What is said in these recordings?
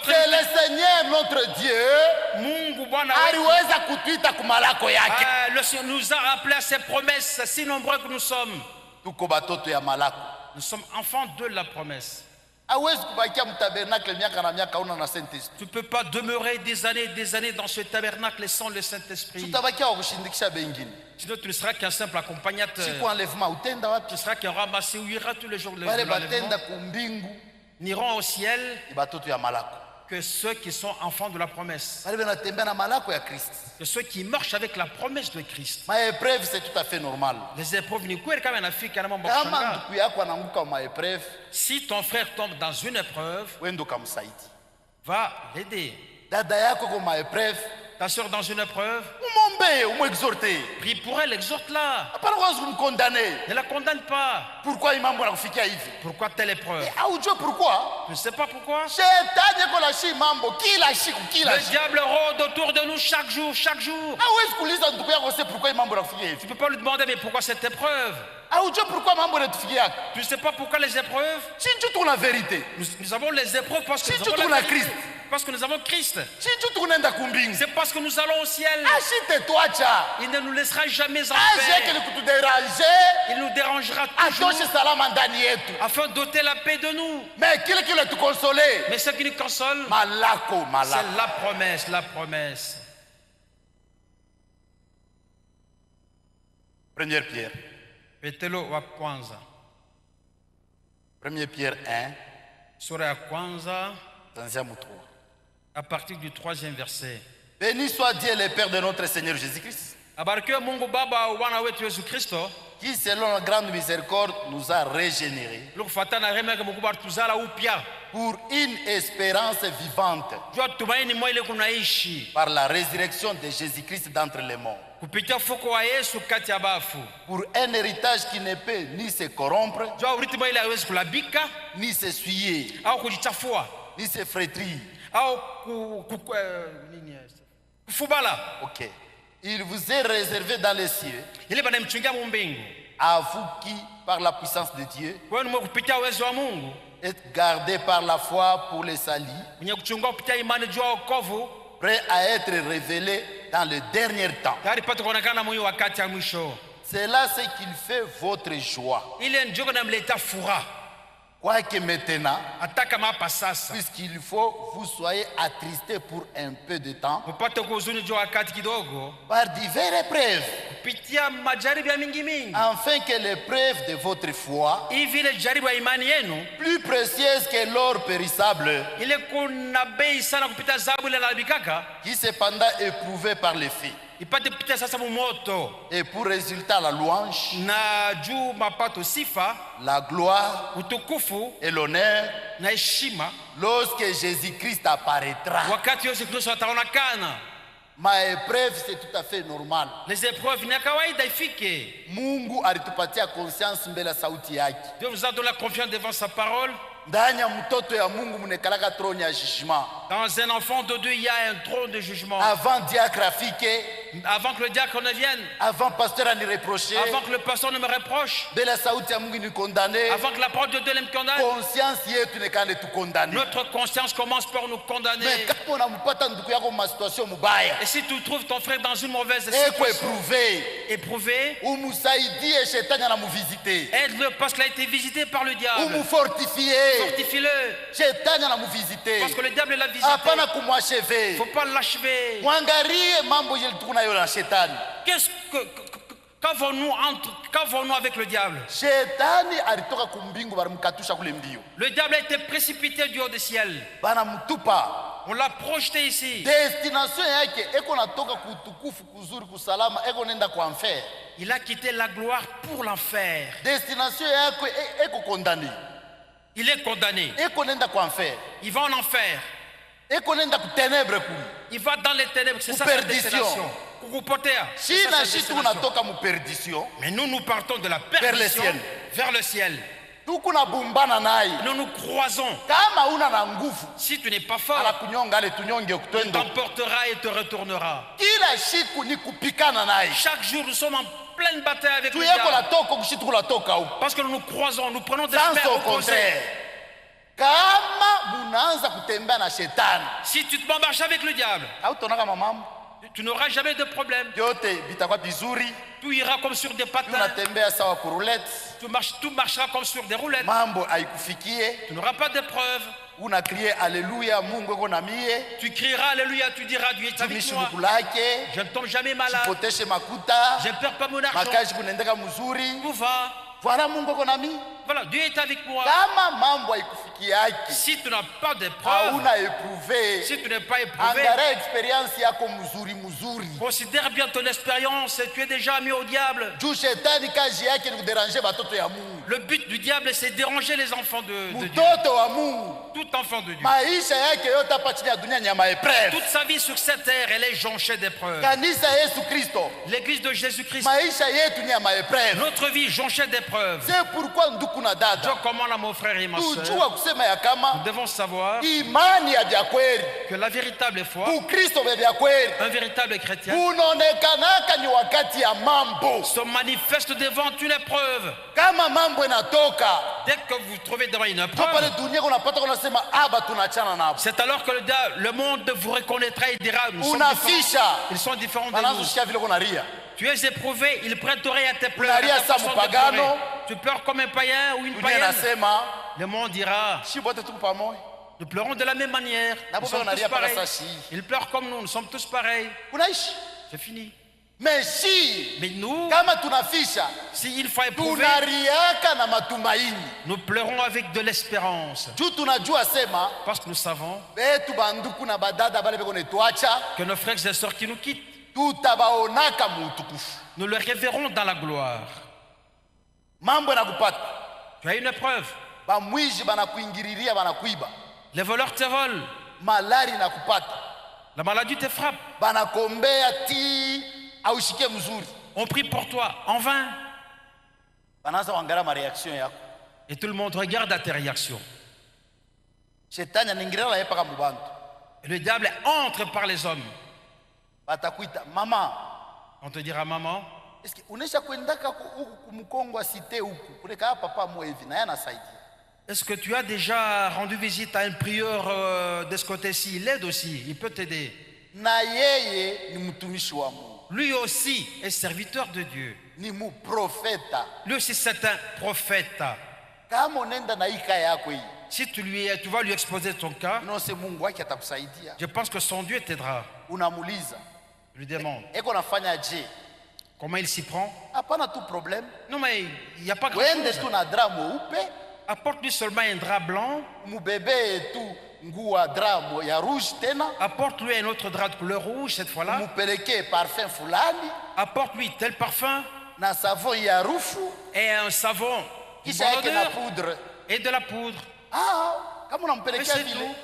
C'est le Seigneur notre Dieu Mungu Bwana aliweza kutuita kumalako yake. le Seigneur nous a rappelé à ses promesses, si nombreux que nous sommes. Tuko batoto ya malako. Nous sommes enfants de la promesse. Hawezi kubakia mtabernacle miaka na miaka una na Saint-Esprit. Tu ne peux pas demeurer des années dans ce tabernacle sans le Saint-Esprit. Tutabakia kushindikisha bengine. Sinon tu ne seras qu'un simple accompagnateur. Siku enlèvement utenda wapi? Tu seras qu'un ramassé où il ira tous les jours le Wale l'enlèvement. batenda kumbingu N'iront au ciel batoto ya malako. que ceux qui sont enfants de la promesse. Wale banatembea na malako ya Kristo. Que ceux qui marchent avec la promesse de Christ. Maépreuve c'est tout à fait normal. Les épreuves ni kweli kama inafika na mambo Kama kushangaa. ndugu yako anaanguka maépreuve, Si ton frère tombe dans une épreuve, wendo kamsaidi. va l'aider. Dada yako kwa maépreuve, Ta soeur dans une épreuve, umombe, umexhorte. prie pour elle, exhorte-la. Hapana kwanza kumkondane. Ne la condamne pas. Pourquoi imambo anakufikia hivi? Pourquoi telle épreuve? Haujue pourquoi? Je ne sais pas pourquoi. Shetani yuko na shi mambo kila siku kila Le siku. diable rôde autour de nous chaque jour, chaque jour. Hawezi kuuliza ndugu yako c'est pourquoi imambo anakufikia hivi. Tu ne peux pas lui demander, mais pourquoi cette épreuve? Haujue pourquoi mambo yanatufikia. Tu ne sais pas pourquoi les épreuves? Shinju tuko na vérité. Nous avons les épreuves parce que Si nous tu avons tournes la à vérité. Christ. Parce que nous avons Christ. Shinju tunaenda kumbingu. C'est parce que nous allons au ciel. Ashite tuacha. Il ne nous laissera jamais en Aje paix. yake ni kutuderanger. Il nous dérangera toujours Atoshe salama ndani yetu. afin d'ôter la paix de nous. Mais kile kile tukonsoler. Mais ce qui nous console, Malako, c'est malako. la promesse, la promesse. Première Pierre. Petelo wa kwanza. Première Pierre 1, Sura ya kwanza, tanzia mu 3. à partir du 3e verset. Béni soit Dieu le Père de notre Seigneur Jésus-Christ, Abarikiwe Mungu Baba wa Bwana wetu Yesu Kristo, qui selon la grande miséricorde nous a régénérés lukufuatana na rehema yake mkubwa tuzala upya. pour une espérance vivante Jua tumaini moja ile kunaishi par la résurrection de Jésus-Christ d'entre les morts, kupitia ufufuko wa Yesu kati ya bafu. pour un héritage qui ne peut ni se corrompre, Jua urithi moja ile haiwezi kulabika ni s'essuyer, au kujichafua ni se flétrir. au kufubala. Ok. Il vous est réservé dans les cieux, Ile banamchungia mumbingu. à vous qui, par la puissance de Dieu, Wewe ni kupitia uwezo wa Mungu, êtes gardés par la foi pour les salis, mwenye kuchungua kupitia imani juu ya wokovu, prêts à être révélés dans le dernier temps. tayari pate kuonekana mwenye wakati ya mwisho. C'est là ce qu'il fait votre joie. Ile ndio inamleta furaha. Quoique maintenant, Hata kama hapa sasa puisqu'il faut vous soyez attristés pour un peu de temps, upate kuhuzuni juu ya wakati kidogo, par diverses épreuves, kupitia majaribu ya mingi mingi, afin que l'épreuve de votre foi, hivi ile jaribu ya imani yenu plus précieuse que l'or périssable, ile kuna bei sana kupita dhahabu ile inalabikaka, qui cependant éprouvée par les faits, ipate kupitia sasa mumoto et pour résultat la louange, na juu mapato sifa, la gloire utukufu et l'honneur, na heshima lorsque Jésus-Christ apparaîtra. wakati Yesu Kristo ataonekana. Ma épreuve, c'est tout à fait normal. Les épreuves ni ya kawaida ifike. Mungu alitupatia conscience mbele ya sauti yake. Dieu vous a donné la confiance devant sa parole. Ndani ya mtoto ya Mungu munekalaka trône ya jugement. Dans un enfant de Dieu, il y a un trône de jugement. Avant diacre afike, Avant que le diacre ne vienne, avant pasteur anireproche, avant que le pasteur ne me reproche, mbele ya sauti ya Mungu ni condamné. avant que la parole de Dieu ne me condamne, Conscience yetu nekane tu condamné. notre conscience commence par nous condamner. Mais kama unampata ndugu yako ma situation mubaya, Et si tu trouves ton frère dans une mauvaise eko situation, éprouvé, éprouvé, umusaidie shetani anamuvisite. aide-le parce qu'il a été visité par le diable. Umufortifie, Fortifie-le shetani anamuvisite. parce que le diable l'a visité. Hapana Il kumwachever. ne faut pas l'achever. Mwangalie mambo yale tuko nayo na shetani. Qu'avons-nous avec le diable? Shetani alitoka kumbingu balimkatusha kule mbio. Le diable a été précipité du haut du ciel. Banamtupa. On l'a projeté ici. Destination yake eko natoka kutukufu kuzuri kusalama eko nenda kwa enfer. Il a quitté la gloire pour l'enfer. Destination yako eko condamné. Il est condamné. Eko nenda kwa enfer. Il va en enfer. Eko nenda ku ténèbres kuli. Il va dans les ténèbres. C'est ça sa destination. Kukupotea. Si na shi tunatoka mu perdition. Mais nous partons de la vers le perdition ciel. vers le ciel. Tuko na bumbana naye. Nous nous croisons. Kama una na nguvu. Si tu n'es pas fort, Ala kunyonga ale tunyonge il kutendo. t'emportera et te retournera. Kila siku ni kupikana naye. Chaque jour, nous sommes en pleine bataille avec le Tuyeko la diable. toko kushitu la toka u. Parce que nous nous croisons, nous prenons des Sans frères au opposés. contraire. kama munaanza kutembea na shetani Si tu te mets en marche avec le diable, hautonaka mamambo tu n'auras jamais de problème. vyote vitakuwa vizuri, Tout ira comme sur des patins. unatembea sawa kurulete, Tout marchera comme sur des roulettes. mambo haikufikie, Tu n'auras pas d'épreuve. unakrie aleluya, Mungu eko na mie, Tu crieras Alléluia, tu diras Dieu est avec tumishi moi. lukulake, Je ne tombe jamais malade. poteshe makuta, Je ne perds pas mon argent. makazi kunaendeka mzuri, Tout va. voilà Mungu eko na mie. Voilà, Dieu est avec moi. Kama mambo haikufikiaki, Si tu n'as pas d'épreuve, hauna eprouve, si tu n'es pas éprouvé, angalia experience yako mzuri mzuri. considère bien ton expérience et tu es déjà mis au diable. Juu shetani kazi yake ni kuderange batoto ya Mungu. Le but du diable, c'est déranger les enfants de Dieu. Mtoto wa Mungu Tout enfant de Dieu. maisha yake yote hapa chini ya dunia ni ya maepreuve. Toute sa vie sur cette terre, elle est jonchée d'épreuves. Kanisa ya Yesu Kristo, L'église de Jésus-Christ, maisha yetu ni ya maepreuve. notre vie jonchée d'épreuves. C'est pourquoi ndugu na dada, Donc comment là, mon frère et ma soeur, tujua kusema ya kama nous devons savoir imani ya vya kweli, que la véritable foi, Ukristo vya kweli un véritable chrétien, unaonekanaka ni wakati ya mambo. se manifeste devant une épreuve. Kama mambo inatoka Dès que vous trouvez devant une tu pale épreuve, dunia unapata kunasema aba tunachana nabo, c'est alors que le monde vous reconnaîtra et dira nous sommes différents. unafisha Ils sont différents de banaanza nous. kusikia vile kunaria. Tu es éprouvé, il prête oreille à tes pleurs. Unalia à ta sa façon de mupagano. pleurer. Tu pleures comme un païen ou une Dunia païenne. nasema Le monde dira shi bote tuko pamoja. nous pleurons de la même manière. Na Nous boka sommes unalia tous pareils. mpaka saa hii. Ils pleurent comme nous sommes tous pareils. Unaishi C'est fini. meshi Mais nous, kama tunafisha s'il faut éprouver, tunariaka na matumaini nous pleurons avec de l'espérance. juu tunajua sema Parce que nous savons betu banduku na badada bale beko netwacha que nos frères et sœurs qui nous quittent, tutabaonaka muutukufu. nous les reverrons dans la gloire. Mambo yanakupata, Tu as une épreuve. bamwizi banakuingiriria banakuiba, Les voleurs te volent. malari nakupata, La maladie te frappe. banakombea ti aushike mzuri, On prie pour toi en vain. banaanza kuangalia mareaction yako. Et tout le monde regarde à tes réactions. Shetani anaingilia ye paka mubantu, Et le diable entre par les hommes. batakuita mama, On te dira maman, eske unesha kwendaka huku kumkongo asite huku kuleka hapa papa mwe hivi na yeye anasaidia. est-ce que tu as déjà rendu visite à un prieur de ce côté-ci? Il aide aussi, il peut t'aider. Na yeye ni mtumishi wa Mungu, Lui aussi est serviteur de Dieu. ni muprofeta. Lui aussi c'est un prophète. Kama unaenda na ika yako hii, Si tu vas lui exposer ton cas, unose Mungu wake atakusaidia. je pense que son Dieu t'aidera. Unamuuliza Lui demande eko nafanya je? comment il s'y prend. Hapana tu problème, Non mais il n'y a pas wende grand-chose. tu na drap mweupe, Apporte-lui seulement un drap blanc. mubebe tu nguo drap ya rouge tena, Apporte-lui un autre drap de couleur rouge cette fois-là. mupelekee parfum fulani Apporte-lui tel parfum na savon ya harufu, et un savon de kisha bonne yake na odeur poudre. et de la poudre. Kama unampelekea Mais c'est vile tout.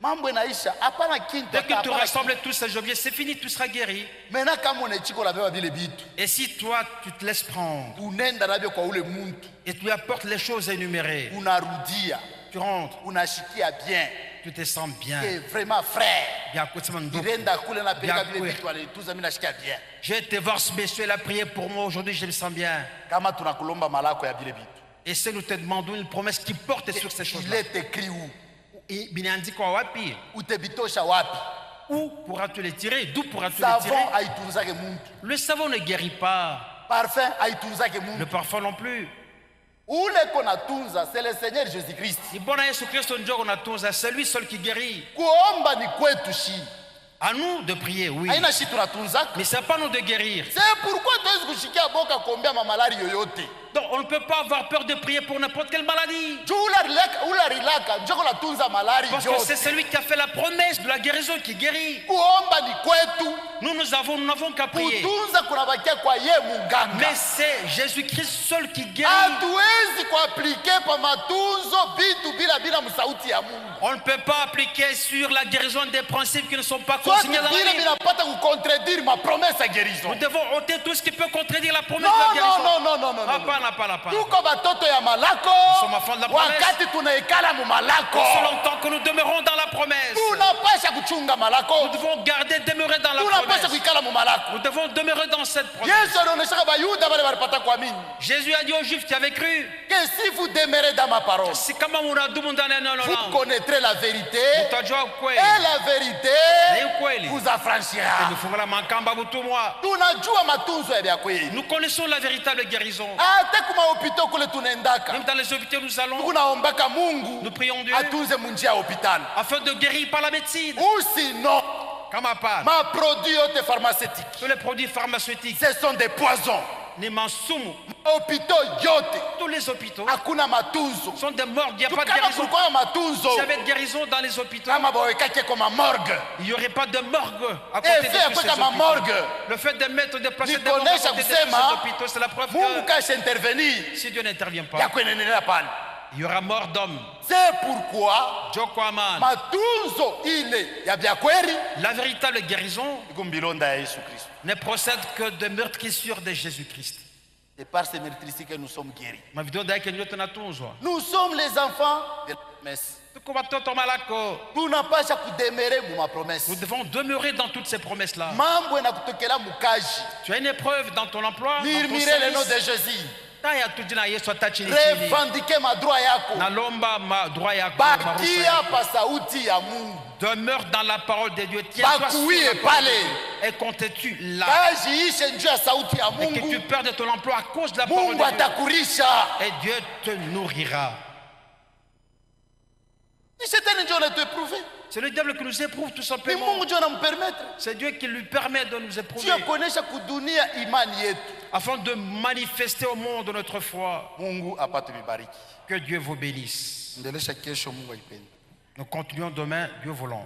mambo inaisha, hapana kintu. Dès que tu hapana rassembles tous ces objets, c'est fini, tu seras guéri. kintu. Mena kama unechiko labeba vile vitu, Et si toi, tu te laisses prendre unenda navyo kwa ule muntu, et tu lui apportes les choses énumérées, unarudia, tu rentres, unashikia bien, tu te sens bien. que vraiment frère. Bien, écoute, c'est mon dos. Nirenda kule napeleka Bien vile kwe. vitu alituza, mimi nashikia bien. J'ai été voir ce monsieur, il a prié pour moi aujourd'hui, je me sens bien. Kama tunakulomba malako ya vile vitu, Et si nous te demandons une promesse qui porte sur ces il choses-là, est écrit où? et binaandikwa wapi? Utebitosha wapi? Où pourras-tu les tirer? D'où pourras-tu les tirer? Savon haitunzake muntu, Le savon ne guérit pas, parfum haitunzake le muntu. parfum non plus. Ule kona tunza, c'est le Seigneur Jésus-Christ. Ni Bwana Yesu Kristo ndio unatunza, c'est lui seul qui guérit. Kuomba ni kwetu shi, À nous de prier, oui. haina shi tunatunzaka. Mais c'est pas nous de guérir. C'est pourquoi tuwezi kushikia boka kuombea mamalari yoyote. Donc on ne peut pas avoir peur de prier pour n'importe quelle maladie. Juu ula rilaka njoko natunza malari Parce que c'est yote. celui qui a fait la promesse de la guérison qui guérit. Kuomba ni kwetu, Nous n'avons qu'à prier. kutunza kunabakia kwa ye munganga. Mais c'est Jésus-Christ seul qui guérit. Hatuwezi kuaplike pa matunzo vitu bila msauti ya Mungu. On ne peut pas appliquer sur la guérison des principes qui ne sont pas Soit consignés dans la vile Bible. vinapata kucontredire ma promesse ya guérison. Nous devons ôter tout ce qui peut contredire la promesse Non, de la non, guérison. non, non, non, non, non. Hapana, hapana, hapana. Tuko batoto ya malako, sommes enfants de la promesse. wakati tunaikala mu malako, Aussi longtemps que nous demeurons dans la promesse, tunapasha kuchunga Nous malako. devons garder, demeurer dans la Tunapaswa promesse. kuikala mu malako. Nous devons demeurer dans cette promesse. Yesu alionyesha bayuda wale walipata kuamini. Jésus a dit aux Juifs qui avaient cru, Que si vous demeurez dans ma parole, si kama munadumu ndani ya neno vous langu, connaîtrez la vérité mtajua et ukweli, la vérité na ukweli vous affranchira. nifungula makamba butumwa. Tunajua matunzo ya vya kweli. Nous connaissons la véritable guérison. Hata kuma hopitali kule tunaendaka, Même dans les hôpitaux nous allons, tunaombaka Mungu nous prions Dieu atunze munjia ya hopitali. afin de guérir par la médecine. Ou sinon, Kama pas, ma produit yote pharmaceutique, tous les produits pharmaceutiques, ce sont des poisons. ni mansumu, Hopitaux yote tous les hôpitaux hakuna matunzo. sont des morgues. Il n'y a pas de Kama guérison. kulikuwa matunzo, S'il y avait de guérison dans les hôpitaux, kama bawekake koma morgue, il n'y aurait pas de morgue à côté de fait tous ces kweka ma hôpitaux. morgue, Le fait de mettre des places de morgue à nikuonesha côté de tous kusema ces hôpitaux, c'est la preuve Mungu que kasha intervenir si Dieu n'intervient ya pas, kuenendelea pale. il y aura mort d'homme. C'est pourquoi Joko Aman. matunzo ile ya vya kweli La véritable guérison iko mbilonda ya Yesu Kristo. ne procède que de meurtrissures de Jésus-Christ. Et par ces meurtrissures que nous sommes guéris. Mavido dake ndio tunatunzwa. Nous sommes les enfants de la promesse. Tuko watoto malako. Tunapasha kudemere mu mapromesse. Nous devons demeurer dans toutes ces promesses-là. Mambo yanakutokela mukaji. Tu as une épreuve dans ton emploi, dans ton Murmurez le nom de service. Jésus. Taya tujina Yesu atachini chini. Revendiquez ma droit yako. Nalomba ma droit yako, maruhusa Bakia yako. pa sauti ya Mungu. Demeure dans la parole de Dieu. Tiens-toi sur Bakuie la parole de pale. Dieu. Et qu'on te tue là. Kaji ishe njuu ya sauti ya Et que tu Mungu. perdes ton emploi à cause de la parole Mungu de Dieu. atakurisha. Et Dieu te nourrira. Ni shetani ndio anatueprouver. C'est le diable qui nous éprouve tout Ni simplement. Mungu ndio anampermettre. C'est Dieu qui lui permet de nous éprouver Sio kuonesha kudunia imani yetu. afin de manifester au monde notre foi. Mungu apate bibariki. Que Dieu vous bénisse. Endelesha kesho Mungu aipende. Nous continuons demain, Dieu voulant.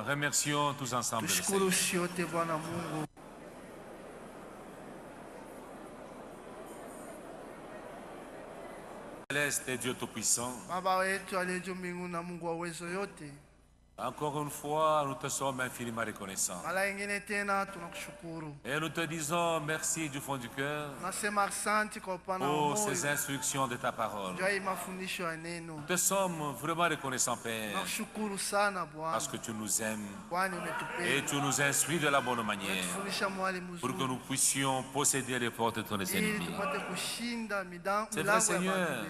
Remercions tous ensemble le Seigneur. Tushukuru shote Bwana Mungu. Céleste et Dieu Tout-Puissant, Baba wetu aliye juu mbinguni na Mungu wa uwezo yote, encore une fois, nous te sommes infiniment reconnaissants. mara ingine tena tunakushukuru, Et nous te disons merci du fond du cœur nasema asante kwa upana wa pour ces moyo instructions de ta parole. juu ya hii mafundisho ya neno. Nous te sommes vraiment reconnaissants, Père, Nakushukuru sana Bwana, parce que tu nous aimes kwani et umetupenda, tu nous instruis de la bonne manière umetufundisha mwali pour que mzuri nous puissions posséder les portes de ton ili ennemis. tupate kushinda C'est vrai, milango ya Seigneur, maadui.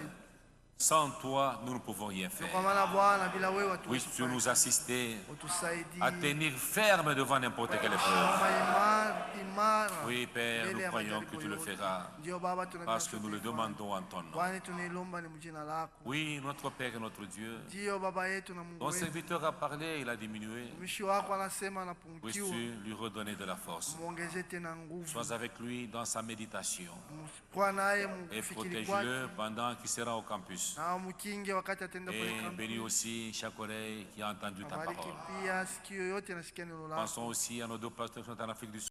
sans toi, nous ne pouvons rien Kwa faire. maana Bwana, bila wewe Puisses-tu nous assister utusaidie à tenir ferme devant n'importe quelle épreuve. Simama imara. Oui, Père, mbele nous ya croyons majaribu que tu le yote. feras Ndio Baba, tunaamini parce que nous le tutafanya. demandons en ton nom. Kwani tunailomba ni mjina lako. Oui, notre Père et notre Dieu, Ndio Baba yetu na Mungu ton wetu. serviteur a parlé, il a diminué. Mtumishi wako anasema anapungukiwa, Puisses-tu lui redonner de la force. muongezee tena nguvu. Sois avec lui dans sa méditation Kwa naye et mfikiri kwake protège-le pendant qu'il sera au campus. na mkinge wakati atenda kule Et bénis kambi. aussi chaque oreille qui a entendu ta Abariki parole. pia sikio yote nasikia neno lako. Pensons aussi à nos deux pasteurs qui sont en Afrique du Sud.